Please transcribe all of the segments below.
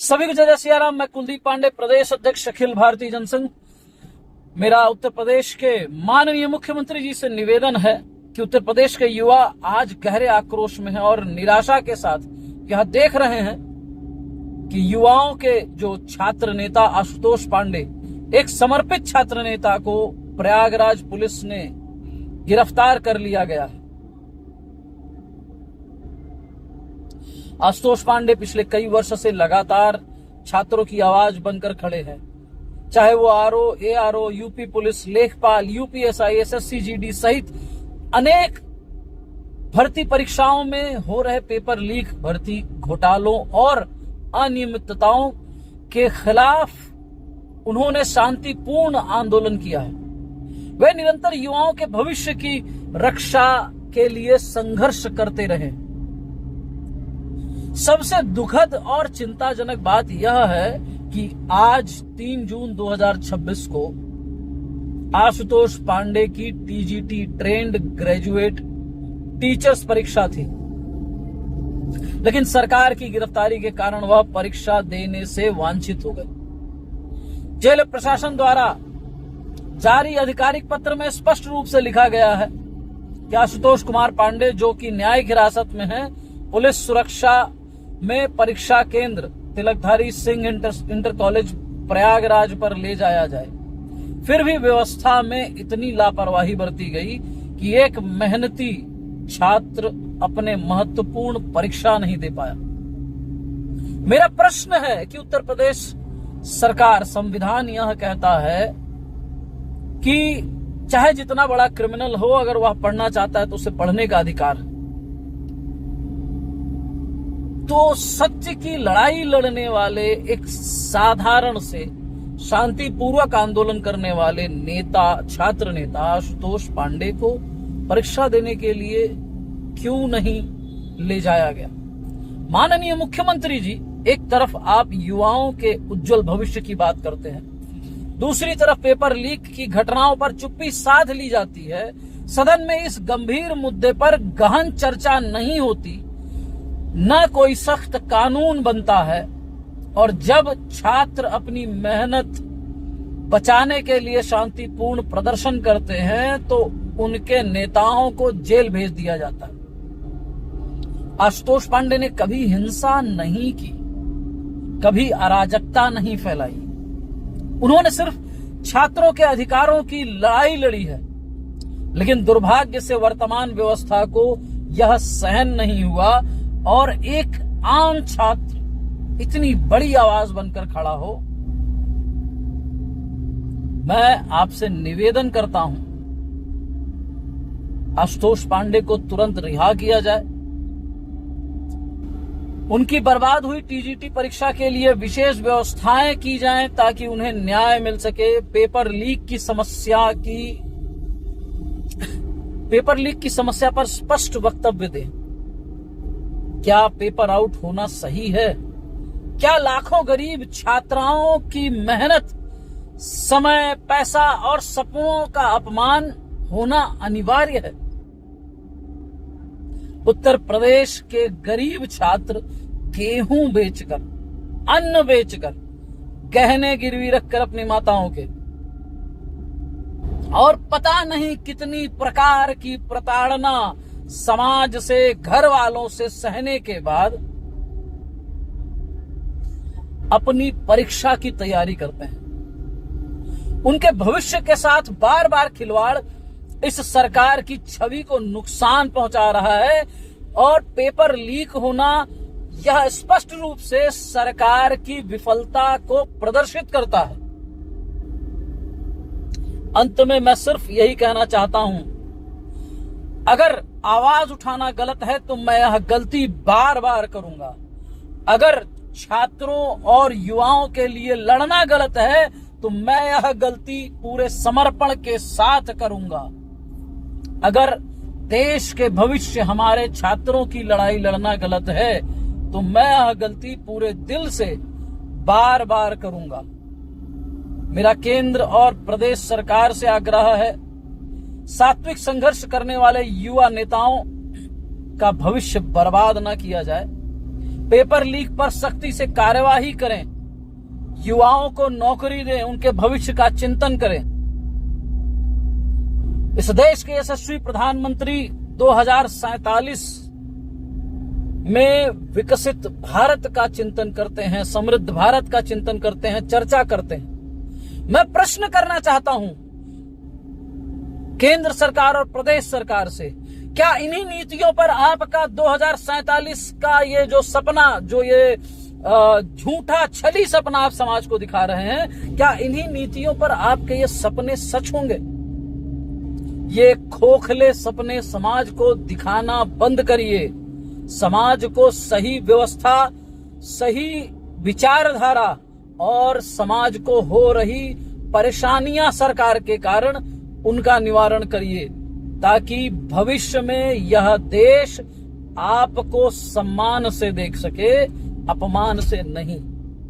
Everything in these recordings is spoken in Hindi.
सभी को जय सियाराम। मैं कुलदीप पांडे, प्रदेश अध्यक्ष अखिल भारतीय जनसंघ। मेरा उत्तर प्रदेश के माननीय मुख्यमंत्री जी से निवेदन है कि उत्तर प्रदेश के युवा आज गहरे आक्रोश में हैं और निराशा के साथ यह देख रहे हैं कि युवाओं के जो छात्र नेता आशुतोष पांडे, एक समर्पित छात्र नेता को प्रयागराज पुलिस ने गिरफ्तार कर लिया गया है। आशुतोष पांडे पिछले कई वर्ष से लगातार छात्रों की आवाज बनकर खड़े हैं, चाहे वो आरओ, एआरओ, यूपी पुलिस, लेखपाल, यूपीएसआई, एसएससी जीडी सहित अनेक भर्ती परीक्षाओं में हो रहे पेपर लीक, भर्ती घोटालों और अनियमितताओं के खिलाफ उन्होंने शांतिपूर्ण आंदोलन किया है। वे निरंतर युवाओं के भविष्य की रक्षा के लिए संघर्ष करते रहे। सबसे दुखद और चिंताजनक बात यह है कि आज 3 जून 2026 को आशुतोष पांडे की टीजीटी ट्रेंड ग्रेजुएट टीचर्स परीक्षा थी, लेकिन सरकार की गिरफ्तारी के कारण वह परीक्षा देने से वांछित हो गए। जेल प्रशासन द्वारा जारी आधिकारिक पत्र में स्पष्ट रूप से लिखा गया है कि आशुतोष कुमार पांडे, जो कि न्यायिक हिरासत में है, पुलिस सुरक्षा में परीक्षा केंद्र तिलकधारी सिंह इंटर कॉलेज प्रयागराज पर ले जाया जाए। फिर भी व्यवस्था में इतनी लापरवाही बरती गई कि एक मेहनती छात्र अपने महत्वपूर्ण परीक्षा नहीं दे पाया। मेरा प्रश्न है कि उत्तर प्रदेश सरकार, संविधान यह कहता है कि चाहे जितना बड़ा क्रिमिनल हो, अगर वह पढ़ना चाहता है तो उसे पढ़ने का अधिकार है। तो सत्य की लड़ाई लड़ने वाले, एक साधारण से शांतिपूर्वक आंदोलन करने वाले नेता, छात्र नेता आशुतोष पांडे को परीक्षा देने के लिए क्यों नहीं ले जाया गया? माननीय मुख्यमंत्री जी, एक तरफ आप युवाओं के उज्जवल भविष्य की बात करते हैं, दूसरी तरफ पेपर लीक की घटनाओं पर चुप्पी साध ली जाती है। सदन में इस गंभीर मुद्दे पर गहन चर्चा नहीं होती, न कोई सख्त कानून बनता है, और जब छात्र अपनी मेहनत बचाने के लिए शांतिपूर्ण प्रदर्शन करते हैं तो उनके नेताओं को जेल भेज दिया जाता है। आशुतोष पांडे ने कभी हिंसा नहीं की, कभी अराजकता नहीं फैलाई। उन्होंने सिर्फ छात्रों के अधिकारों की लड़ाई लड़ी है, लेकिन दुर्भाग्य से वर्तमान व्यवस्था को यह सहन नहीं हुआ और एक आम छात्र इतनी बड़ी आवाज बनकर खड़ा हो। मैं आपसे निवेदन करता हूं, आशुतोष पांडे को तुरंत रिहा किया जाए। उनकी बर्बाद हुई टीजीटी परीक्षा के लिए विशेष व्यवस्थाएं की जाएं ताकि उन्हें न्याय मिल सके। पेपर लीक की समस्या पर स्पष्ट वक्तव्य दें। क्या पेपर आउट होना सही है? क्या लाखों गरीब छात्राओं की मेहनत, समय, पैसा और सपनों का अपमान होना अनिवार्य है? उत्तर प्रदेश के गरीब छात्र गेहूं बेचकर, अन्न बेचकर, गहने गिरवी रखकर अपनी माताओं के, और पता नहीं कितनी प्रकार की प्रताड़ना समाज से, घर वालों से सहने के बाद अपनी परीक्षा की तैयारी करते हैं। उनके भविष्य के साथ बार बार खिलवाड़ इस सरकार की छवि को नुकसान पहुंचा रहा है, और पेपर लीक होना यह स्पष्ट रूप से सरकार की विफलता को प्रदर्शित करता है। अंत में मैं सिर्फ यही कहना चाहता हूं, अगर आवाज उठाना गलत है तो मैं यह गलती बार बार करूंगा। अगर छात्रों और युवाओं के लिए लड़ना गलत है तो मैं यह गलती पूरे समर्पण के साथ करूंगा। अगर देश के भविष्य, हमारे छात्रों की लड़ाई लड़ना गलत है तो मैं यह गलती पूरे दिल से बार बार करूंगा। मेरा केंद्र और प्रदेश सरकार से आग्रह है, सात्विक संघर्ष करने वाले युवा नेताओं का भविष्य बर्बाद न किया जाए। पेपर लीक पर सख्ती से कार्यवाही करें, युवाओं को नौकरी दें, उनके भविष्य का चिंतन करें। इस देश के यशस्वी प्रधानमंत्री 2047 में विकसित भारत का चिंतन करते हैं, समृद्ध भारत का चिंतन करते हैं, चर्चा करते हैं। मैं प्रश्न करना चाहता हूं केंद्र सरकार और प्रदेश सरकार से, क्या इन्हीं नीतियों पर आपका 2047 का ये जो सपना, जो ये झूठा छली सपना आप समाज को दिखा रहे हैं, क्या इन्हीं नीतियों पर आपके ये सपने सच होंगे? ये खोखले सपने समाज को दिखाना बंद करिए। समाज को सही व्यवस्था, सही विचारधारा और समाज को हो रही परेशानियां सरकार के कारण उनका निवारण करिए, ताकि भविष्य में यह देश आपको सम्मान से देख सके, अपमान से नहीं।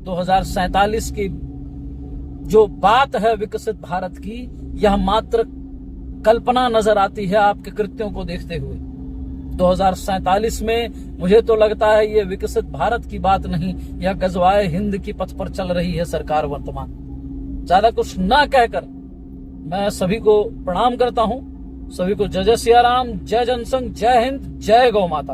2047 की जो बात है विकसित भारत की, यह मात्र कल्पना नजर आती है आपके कृत्यों को देखते हुए। 2047 में मुझे तो लगता है ये विकसित भारत की बात नहीं, यह गजवाए हिंद की पथ पर चल रही है सरकार वर्तमान। ज्यादा कुछ ना कहकर मैं सभी को प्रणाम करता हूं। सभी को जय जय सिया राम, जय जनसंघ, जय हिंद, जय गौ माता।